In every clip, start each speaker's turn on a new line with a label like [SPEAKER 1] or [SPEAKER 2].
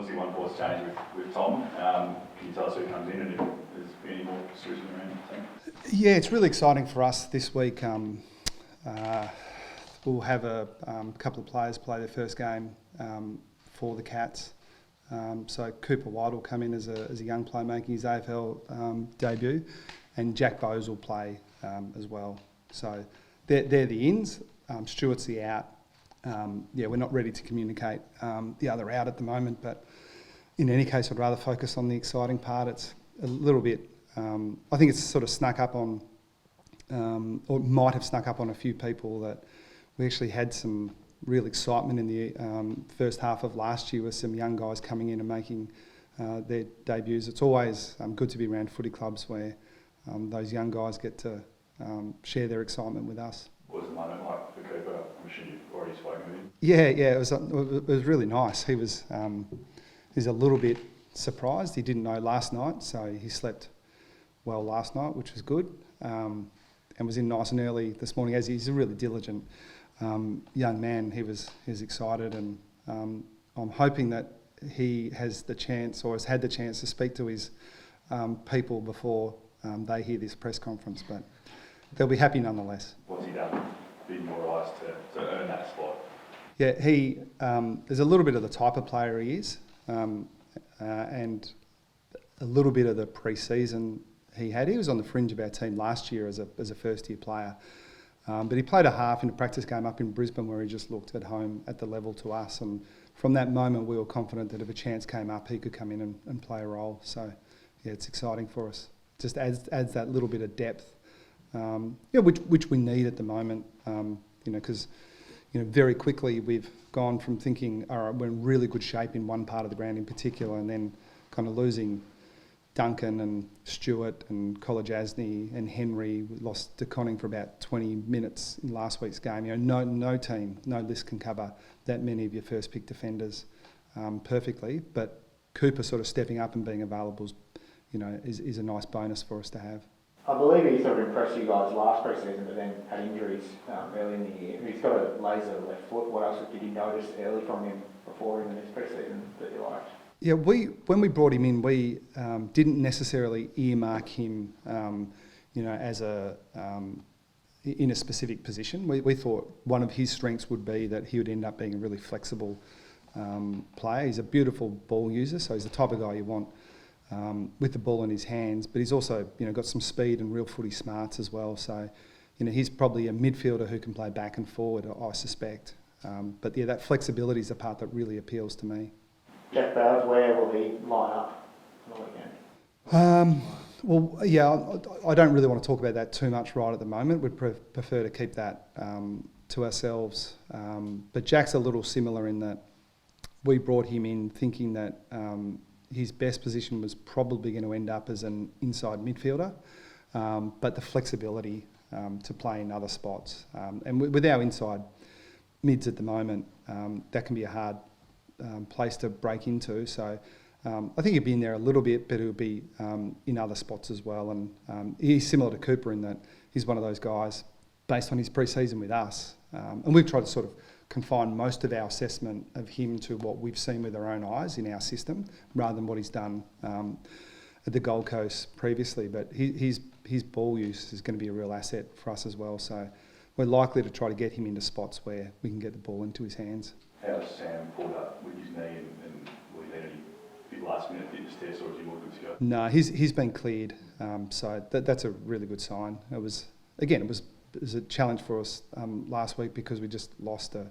[SPEAKER 1] obviously one force change with Tom. Can you tell us who comes in and if there's any more switching around the team?
[SPEAKER 2] Yeah, it's really exciting for us this week. We'll have a couple of players play their first game for the Cats. So Cooper White will come in as a young player making his AFL debut, and Jack Bowes will play as well. So they're the ins. Stuart's the out. We're not ready to communicate the other out at the moment, but in any case, I'd rather focus on the exciting part. It's a little bit, I think it's sort of snuck up on, or might have snuck up on a few people, that we actually had some real excitement in the first half of last year with some young guys coming in and making their debuts. It's always good to be around footy clubs where those young guys get to share their excitement with us.
[SPEAKER 1] What was the moment like for Cooper? I'm sure you've already spoken with him.
[SPEAKER 2] Yeah, it was really nice. He was a little bit surprised. He didn't know last night, so he slept well last night, which was good, and was in nice and early this morning. As he's a really diligent young man, he was excited, and I'm hoping that he has the chance, or has had the chance, to speak to his people before they hear this press conference. But they'll be happy nonetheless.
[SPEAKER 1] What's he done in your eyes to earn that spot?
[SPEAKER 2] Yeah, there's a little bit of the type of player he is, and a little bit of the pre-season he had. He was on the fringe of our team last year as a first-year player, but he played a half in a practice game up in Brisbane where he just looked at home at the level to us, and from that moment we were confident that if a chance came up he could come in and play a role. So yeah, it's exciting for us. Just adds that little bit of depth, which we need at the moment, because very quickly we've gone from thinking, all right, we're in really good shape in one part of the ground in particular, and then kind of losing Duncan and Stewart and Kolajasny and Henry. We lost DeConning for about 20 minutes in last week's game. No team, no list can cover that many of your first pick defenders perfectly, but Cooper sort of stepping up and being available is a nice bonus for us to have.
[SPEAKER 3] I believe he sort of impressed you guys last pre-season, but then had injuries early in the year. He's got a laser left foot. What else did you notice early from him before even this pre-season that you liked?
[SPEAKER 2] Yeah, when we brought him in, we didn't necessarily earmark him, as in a specific position. We thought one of his strengths would be that he would end up being a really flexible player. He's a beautiful ball user, so he's the type of guy you want with the ball in his hands, but he's also got some speed and real footy smarts as well. So he's probably a midfielder who can play back and forward, I suspect. But yeah, that flexibility is the part that really appeals to me.
[SPEAKER 3] Jack Bowes, where will he line up on the weekend?
[SPEAKER 2] I don't really want to talk about that too much right at the moment. We'd prefer to keep that to ourselves. But Jack's a little similar in that we brought him in thinking that his best position was probably going to end up as an inside midfielder, but the flexibility to play in other spots. And with our inside mids at the moment, that can be a hard place to break into. So I think he'll be in there a little bit, but he'll be in other spots as well. And he's similar to Cooper in that he's one of those guys, based on his pre-season with us. And we've tried to sort of confine most of our assessment of him to what we've seen with our own eyes in our system, rather than what he's done at the Gold Coast previously. But his ball use is going to be a real asset for us as well. So we're likely to try to get him into spots where we can get the ball into his hands.
[SPEAKER 1] How's Sam pulled up with his knee, and will he need any big last minute fitness test, or is he all good to go? No,
[SPEAKER 2] he's been cleared, so that's a really good sign. It was a challenge for us last week because we just lost a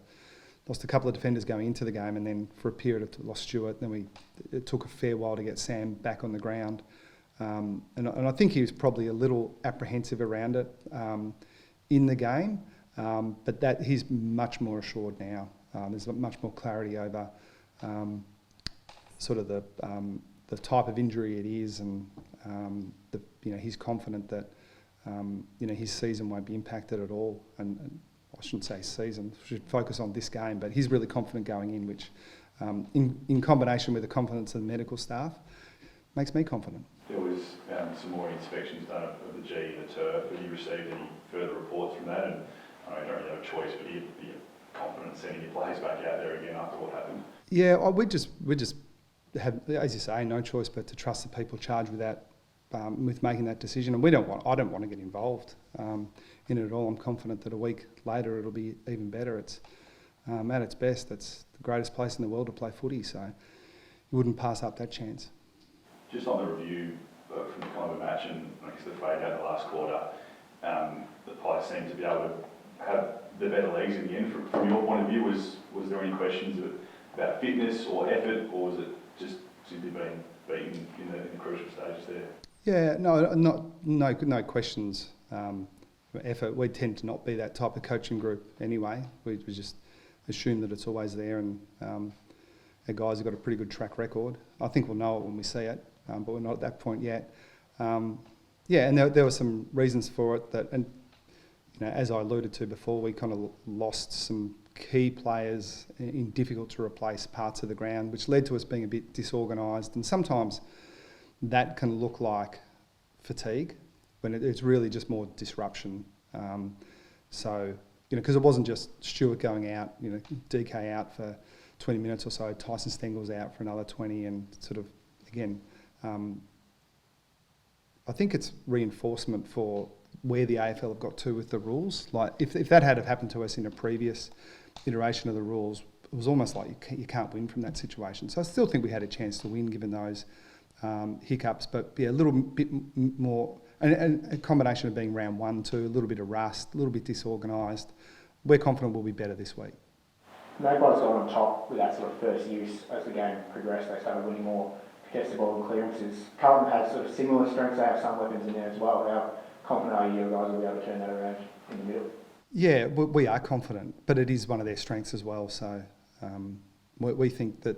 [SPEAKER 2] couple of defenders going into the game, and then for a period lost Stewart. Then it took a fair while to get Sam back on the ground, and I think he was probably a little apprehensive around it in the game, but that he's much more assured now. There's much more clarity over sort of the type of injury it is, and he's confident that his season won't be impacted at all. And I shouldn't say season, should focus on this game, but he's really confident going in, which in combination with the confidence of the medical staff makes me confident.
[SPEAKER 1] There was some more inspections done of the G and the turf. Have you received any further reports from that? And I know you don't really have a choice, but you're confident sending your players back out there again after what happened?
[SPEAKER 2] Yeah, we're just have, as you say, no choice but to trust the people charged with that, with making that decision. And I don't want to get involved in it at all. I'm confident that a week later it'll be even better. It's at its best. It's the greatest place in the world to play footy, so you wouldn't pass up that chance.
[SPEAKER 1] Just on the review from the kind of match and I guess the fade out the last quarter, the players seemed to be able to have the better legs in the end. From your point of view, was there any questions about fitness or effort, or was it just simply being beaten in the crucial stages there?
[SPEAKER 2] Yeah, no questions. Effort. We tend to not be that type of coaching group anyway. We just assume that it's always there, and our guys have got a pretty good track record. I think we'll know it when we see it, but we're not at that point yet. And there were some reasons for it that, and as I alluded to before, we kind of lost some key players in difficult to replace parts of the ground, which led to us being a bit disorganised. And sometimes that can look like fatigue when it's really just more disruption. Because it wasn't just Stewart going out, DK out for 20 minutes or so, Tyson Stengel's out for another 20, and sort of, again, I think it's reinforcement for where the AFL have got to with the rules. Like, if that had have happened to us in a previous iteration of the rules, it was almost like you can't win from that situation. So I still think we had a chance to win given those hiccups, but a little bit more, and a combination of being round 1, 2, a little bit of rust, a little bit disorganised. We're confident we'll be better this week.
[SPEAKER 3] No guys got on top with that sort of first use as the game progressed. They started winning more contested ball and clearances. Carlton has sort of similar strengths. They have some weapons in there as well. How confident are you guys will be able to turn that around in the middle? Yeah,
[SPEAKER 2] we are confident, but it is one of their strengths as well. So we think that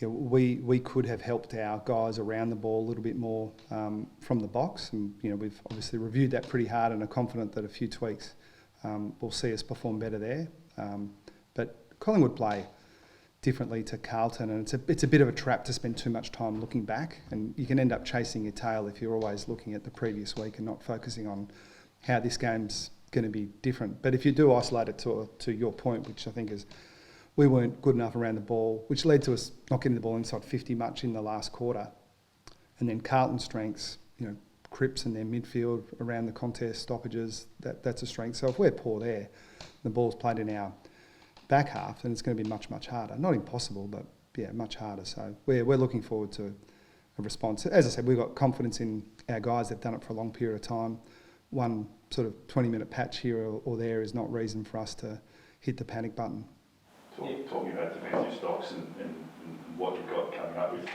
[SPEAKER 2] we could have helped our guys around the ball a little bit more from the box, and we've obviously reviewed that pretty hard and are confident that a few tweaks will see us perform better there. But Collingwood play differently to Carlton, and it's a bit of a trap to spend too much time looking back, and you can end up chasing your tail if you're always looking at the previous week and not focusing on how this game's going to be different. But if you do isolate it to your point, which I think is we weren't good enough around the ball, which led to us not getting the ball inside 50 much in the last quarter, and then Carlton's strengths, Cripps in their midfield around the contest stoppages, that's a strength. So if we're poor there, the ball's played in our back half, then it's going to be much, much harder. Not impossible, but much harder. So we're looking forward to a response. As I said, we've got confidence in our guys. They've done it for a long period of time. One sort of 20-minute patch here or there is not reason for us to hit the panic button.
[SPEAKER 1] Talking about defensive stocks and what you've got coming up with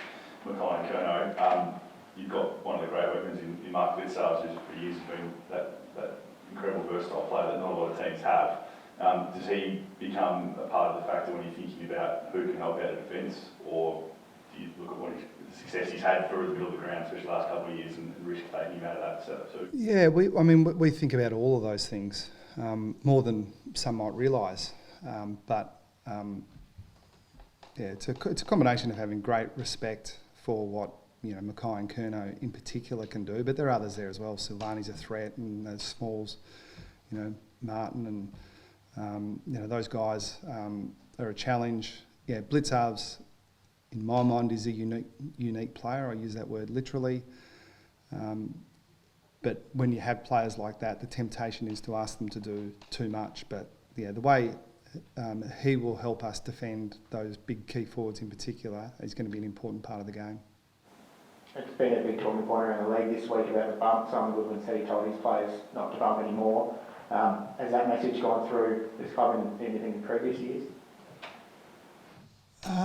[SPEAKER 1] Mackay and Curnow, you've got one of the great weapons in Mark Blitzarves, who's for years been that incredible versatile player that not a lot of teams have. Does he become a part of the factor when you're thinking about who can help out a defence, or do you look at the success he's had through the middle of the ground, especially the last couple of years, and risk taking him out of that setup too? Yeah,
[SPEAKER 2] we think about all of those things more than some might realise, it's a combination of having great respect for what Mackay and Curnow in particular can do, but there are others there as well. Silvani's a threat, and there's Smalls, Martin, and those guys are a challenge. Blitzarves, in my mind, is a unique player. I use that word literally. But when you have players like that, the temptation is to ask them to do too much. But the way he will help us defend those big key forwards in particular is going to be an important part of the game.
[SPEAKER 3] It's been a big talking point around the league this week about the bump. Simon Goodwin said he told his players not to bump anymore. Has that message gone through this club in anything in previous years?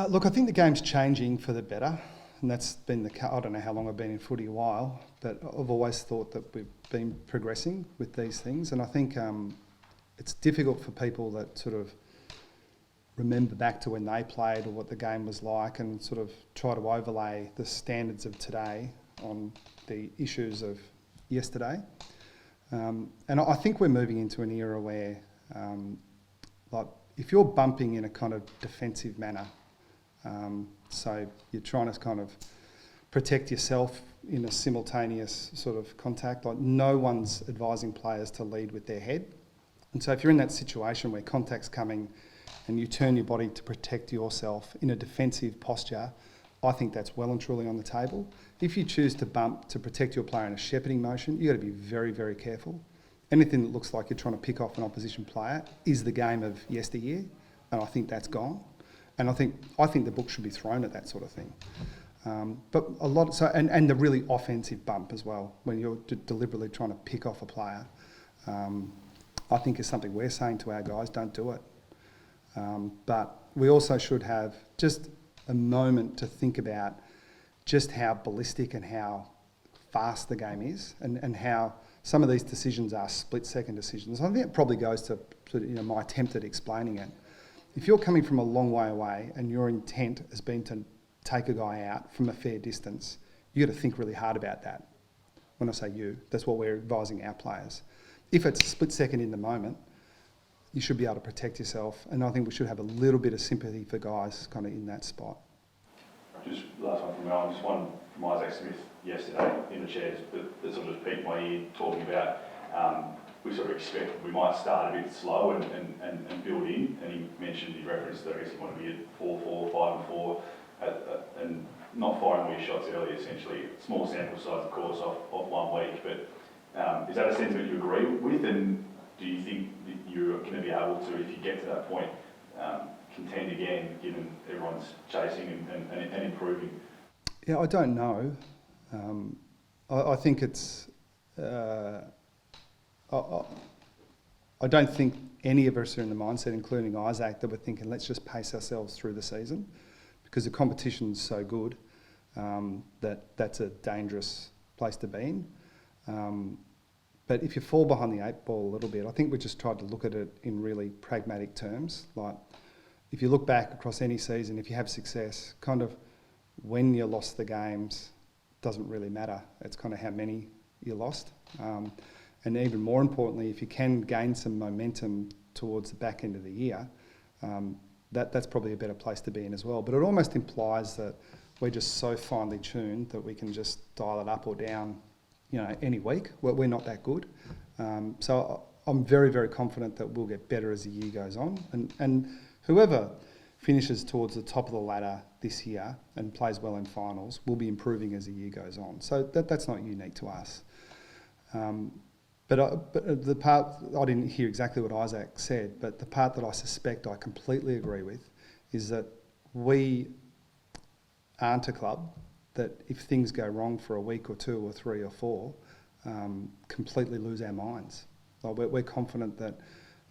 [SPEAKER 2] Look, I think the game's changing for the better, and that's been I don't know how long I've been in footy, a while, but I've always thought that we've been progressing with these things, and I think it's difficult for people that sort of remember back to when they played or what the game was like and sort of try to overlay the standards of today on the issues of yesterday. And I think we're moving into an era where, if you're bumping in a kind of defensive manner, so you're trying to kind of protect yourself in a simultaneous sort of contact, like no one's advising players to lead with their head. And so if you're in that situation where contact's coming and you turn your body to protect yourself in a defensive posture, I think that's well and truly on the table. If you choose to bump to protect your player in a shepherding motion, you've got to be very, very careful. Anything that looks like you're trying to pick off an opposition player is the game of yesteryear, and I think that's gone. And I think the book should be thrown at that sort of thing. But a lot, and the really offensive bump as well, when you're deliberately trying to pick off a player, I think is something we're saying to our guys, don't do it. But we also should have just a moment to think about just how ballistic and how fast the game is, and how some of these decisions are split-second decisions. I think it probably goes to my attempt at explaining it. If you're coming from a long way away and your intent has been to take a guy out from a fair distance, you've got to think really hard about that. When I say you, that's what we're advising our players. If it's a split second in the moment, you should be able to protect yourself, and I think we should have a little bit of sympathy for guys kind of in that spot.
[SPEAKER 1] Just last one from me, just one from Isaac Smith yesterday in the chairs that sort of just piqued my ear, talking about we sort of expect we might start a bit slow and build in, and he mentioned, he referenced that I guess he wanted to be at 4-4, 5-4, and not firing all your shots early, essentially. Small sample size, of course, off 1 week, but is that a sentiment you agree with, and do you think that you're going to be able to, if you get to that point, contend again, given everyone's chasing and improving?
[SPEAKER 2] Yeah, I don't know. I think it's... I don't think any of us are in the mindset, including Isaac, that we're thinking, let's just pace ourselves through the season, because the competition's so good that's a dangerous place to be in. But if you fall behind the 8 ball a little bit, I think we just tried to look at it in really pragmatic terms. Like, if you look back across any season, if you have success, kind of when you lost the games doesn't really matter. It's kind of how many you lost. And even more importantly, if you can gain some momentum towards the back end of the year, that's probably a better place to be in as well. But it almost implies that we're just so finely tuned that we can just dial it up or down, any week. We're not that good. So I'm very, very confident that we'll get better as the year goes on. And whoever finishes towards the top of the ladder this year and plays well in finals will be improving as the year goes on. So that's not unique to us. But the part, I didn't hear exactly what Isaac said, but the part that I suspect I completely agree with is that we aren't a club that if things go wrong for a week or 2 or 3 or 4, completely lose our minds. Like we're confident that,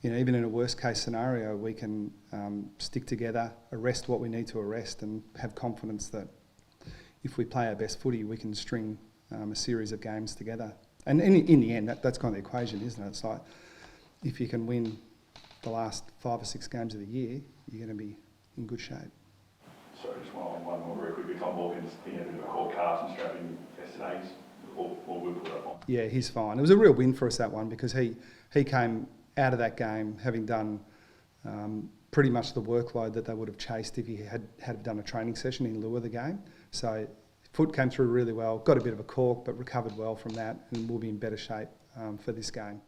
[SPEAKER 2] even in a worst case scenario, we can stick together, arrest what we need to arrest, and have confidence that if we play our best footy, we can string a series of games together. And in the end, that's kind of the equation, isn't it? It's like, if you can win the last 5 or 6 games of the year, you're going to be in good shape.
[SPEAKER 1] Sorry, just one more very quickly. Tom Hawkins, he had a bit of a call Carlton strapping yesterday, or we put up on. Yeah,
[SPEAKER 2] he's fine. It was a real win for us, that one, because he came out of that game having done pretty much the workload that they would have chased if he had done a training session in lieu of the game. So foot came through really well, got a bit of a cork, but recovered well from that, and will be in better shape for this game.